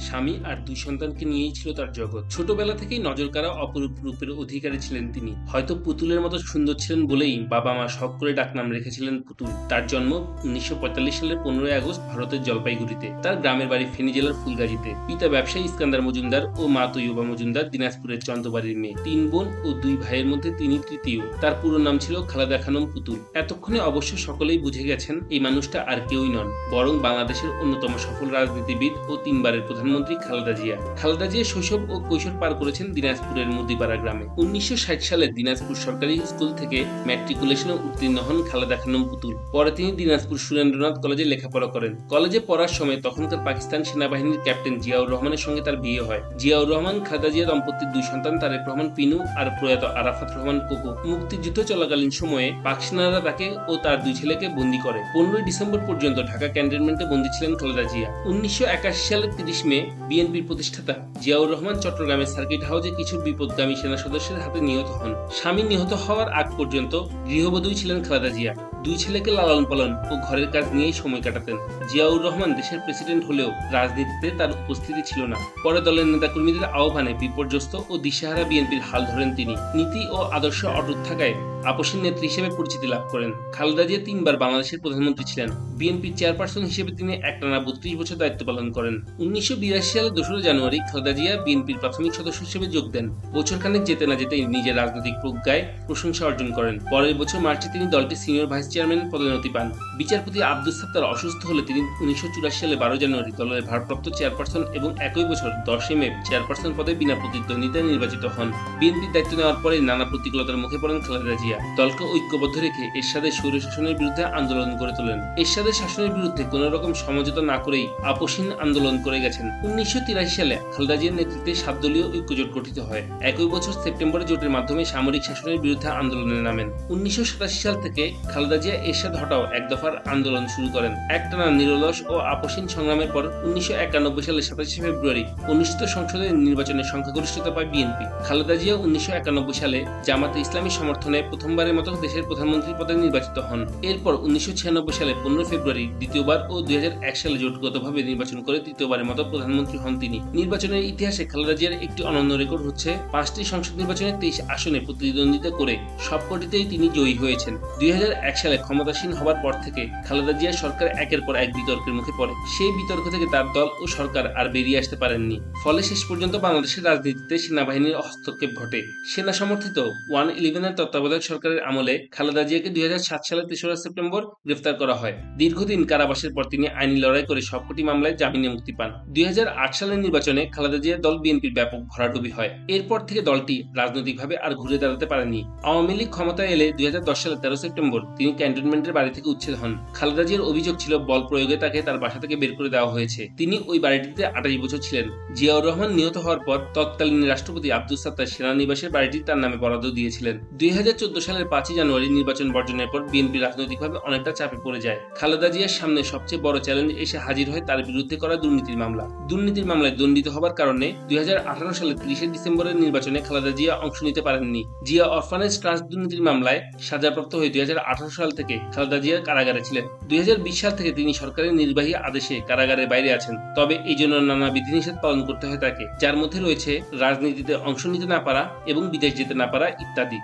স্বামী আর দুই সন্তানকে নিয়েই ছিল তার জগৎ। ছোটবেলা থেকেই নজরকাড়া অপরূপ রূপের অধিকারী ছিলেন তিনি। হয়তো পুতুলের মতো সুন্দর ছিলেন বলেই বাবা মা শখ করে ডাকনাম রেখেছিলেন পুতুল। তার জন্ম 1945 সালের 15 আগস্ট ভারতের জলপাইগুড়িতে। তার গ্রামের বাড়ি ফেনী জেলার ফুলগাজীতে। পিতা ব্যবসায়ী ইস্কান্দার মজুমদার ও মা তৈয়বা মজুমদার দিনাজপুরের চন্দ্রবাড়ির মেয়ে। 3 বোন ও 2 ভাইয়ের মধ্যে তিনি তৃতীয়। তার পুরো নাম ছিল খালেদা খানম পুতুল। এতক্ষণে অবশ্য সকলেই বুঝে গেছেন এই মানুষটা আর কেউই নন, বরং বাংলাদেশের অন্যতম সফল রাজনীতিবিদ ও 3 বারের প্রধানমন্ত্রী খালেদা জিয়া। খালেদা জিয়া শৈশব ও কৈশোর পার করেছেন দিনাজপুরের মুদিপাড়া গ্রামে। 1960 সালে দিনাজপুর সরকারি স্কুল থেকে ম্যাট্রিকুলেশনে উত্তীর্ণ হন খালেদা খানম পুতুল। পরে তিনি দিনাজপুর সুরেন্দ্রনাথ কলেজে লেখাপড়া করেন। কলেজে পড়ার সময় তখনকার পাকিস্তান সেনাবাহিনীর ক্যাপ্টেন জিয়াউর রহমানের সঙ্গে তার বিয়ে হয়। জিয়াউর রহমান খালেদা জিয়া দম্পতির 2 সন্তান তারেক রহমান পিনু আর প্রয়াত আরাফাত রহমান কোকো। মুক্তিযুদ্ধ চলাকালীন সময়ে পাক সেনারা তাকে ও তার 2 ছেলেকে বন্দী করে। 15 ডিসেম্বর পর্যন্ত ঢাকা ক্যান্টনমেন্টে বন্দী ছিলেন খালেদা জিয়া। 1981 সালের 30 মে বিএনপির প্রতিষ্ঠাতা জিয়াউর রহমান চট্টগ্রামের সার্কিট হাউসে কিছু বিপদগামী সেনা সদস্যের হাতে নিহত হন। স্বামী নিহত হওয়ার আগ পর্যন্ত গৃহবধূই ছিলেন খালেদা জিয়া। 2 ছেলেকে লালন পালন ও ঘরের কাজ নিয়েই সময় কাটাতেন। জিয়াউর রহমান দেশের প্রেসিডেন্ট হলেও রাজনীতিতে তার উপস্থিতি ছিল না। পরে দলের নেতাকর্মীদের আহ্বানে বিপর্যস্ত ও দিশেহারা বিএনপির হাল ধরেন তিনি। নীতি ও আদর্শ অটুট থাকায় আপসীন নেত্রী হিসেবে পরিচিতি লাভ করেন। খালেদা জিয়া 3 বার বাংলাদেশের প্রধানমন্ত্রী ছিলেন। বিএনপির চেয়ারপারসন হিসেবে তিনি একটানা 32 বছর দায়িত্ব পালন করেন। 1982 সালের 2 জানুয়ারি খালেদা জিয়া বিএনপির প্রাথমিক সদস্য হিসেবে যোগ দেন। বছরখানেক যেতে না যেতেই নিজের রাজনৈতিক প্রজ্ঞায় প্রশংসা অর্জন করেন। পরের বছর মার্চে তিনি দলটির সিনিয়র ভাইস চেয়ারম্যান পদোন্নতি পান। বিচারপতি আব্দুস সাত্তার অসুস্থ হলে তিনি 1984 সালে 12 জানুয়ারি দলের ভারপ্রাপ্ত চেয়ারপারসন এবং একই বছর 10 মে চেয়ারপারসন পদে বিনা প্রতিদ্বন্দ্বিতায় নির্বাচিত হন। বিএনপির দায়িত্ব নেওয়ার পরে নানা প্রতিকূলতার মুখে পড়েন খালেদা জিয়া। দলকে ঐক্যবদ্ধ রেখে এরশাদের স্বৈরশাসনের বিরুদ্ধে আন্দোলন গড়ে তোলেন। এরশাদের শাসনের বিরুদ্ধে কোন রকম সমঝোতা না করেই আপসীন আন্দোলন করে গেছেন। 1983 সালে খালেদা জিয়ার নেতৃত্বে 7 দলীয় ঐক্যজোট গঠিত হয়। একই বছর সেপ্টেম্বরে জোটের মাধ্যমে সামরিক শাসনের বিরুদ্ধে আন্দোলনে নামেন। 1987 সাল থেকে খালেদা জিয়া এরশাদ হটাও এক দফার আন্দোলন শুরু করেন। একটানা নিরলস ও আপসীন সংগ্রামের পর 1991 সালের 27 ফেব্রুয়ারি অনুষ্ঠিত সংসদের নির্বাচনে সংখ্যাগরিষ্ঠতা পায় বিএনপি। খালেদা জিয়া 1991 সালে জামাতে ইসলামী সমর্থনে প্রথমবারের মতো দেশের প্রধানমন্ত্রী পদে নির্বাচিত হন। এরপর 1996 সালে 15 ফেব্রুয়ারি দ্বিতীয়বার ও 2001 সালে জোটগতভাবে নির্বাচন করে তৃতীয়বারের মতো প্রধানমন্ত্রী হন তিনি। নির্বাচনের ইতিহাসে খালেদা জিয়ার একটি অনন্য রেকর্ড হচ্ছে 5টি সংসদ নির্বাচনে 23 আসনে প্রতিদ্বন্দ্বিতা করে সবকটিতেই তিনি জয়ী হয়েছেন। 2001 সালে ক্ষমতাসীন হবার পর থেকে খালেদা জিয়া সরকার একের পর এক বিতর্কের মুখে পড়ে। সেই বিতর্ক থেকে তার দল ও সরকার আর বেরিয়ে আসতে পারেননি। ফলে শেষ পর্যন্ত বাংলাদেশের রাজনীতিতে সেনাবাহিনীর হস্তক্ষেপ ঘটে। সেনা সমর্থিত 111 তত্ত্বাবধায়ক সরকারের আমলে খালেদা জিয়াকে 2007 সালের 3রা সেপ্টেম্বর গ্রেফতার করা হয়। দীর্ঘদিন কারাবাসের পর তিনি আইনি লড়াই করে সবকটি মামলায় জামিনে মুক্তি পান। 2008 সালের নির্বাচনে খালেদা জিয়ার দল বিএনপির ব্যাপক ভরাডুবি হয়। এরপর থেকে দলটি রাজনৈতিকভাবে আর ঘুরে দাঁড়াতে পারেনি। আওয়ামী লীগ ক্ষমতায় এলে 2010 সালের 13 সেপ্টেম্বর তিনি ক্যান্টনমেন্টের বাড়ি থেকে উচ্ছেদ হন। খালেদা জিয়ার অভিযোগ ছিল বল প্রয়োগে তাকে তার বাসা থেকে বের করে দেওয়া হয়েছে। তিনি ওই বাড়িটিতে 28 বছর ছিলেন। জিয়াউর রহমান নিহত হওয়ার পর তৎকালীন রাষ্ট্রপতি আব্দুস সাত্তার সেনানিবাসের বাড়িটি তার নামে বরাদ্দ দিয়েছিলেন। 2014 সালের 5 জানুয়ারি নির্বাচন বর্জনের পর বিএনপি রাজনৈতিকভাবে অনেকটা চাপে পড়ে যায়। খালেদা জিয়ার সামনে সবচেয়ে বড় চ্যালেঞ্জ এসে হাজির হয় তার বিরুদ্ধে করা দুর্নীতির মামলা। দুর্নীতির মামলায় দণ্ডিত হবার কারণে 2018 সালের 30 ডিসেম্বরের নির্বাচনে খালেদা জিয়া অংশ নিতে পারেননি। জিয়া অরফানেজ ট্রাস্ট দুর্নীতির মামলায় সাজাপ্রাপ্ত হয়ে 2018 সাল থেকে খালেদা জিয়া কারাগারে ছিলেন। 2020 সাল থেকে তিনি সরকারের নির্বাহী আদেশে কারাগারের বাইরে আছেন। তবে এই জন্য নানা বিধিনিষেধ পালন করতে হয় তাকে, যার মধ্যে রয়েছে রাজনীতিতে অংশ নিতে না পারা এবং বিদেশ যেতে না পারা ইত্যাদি।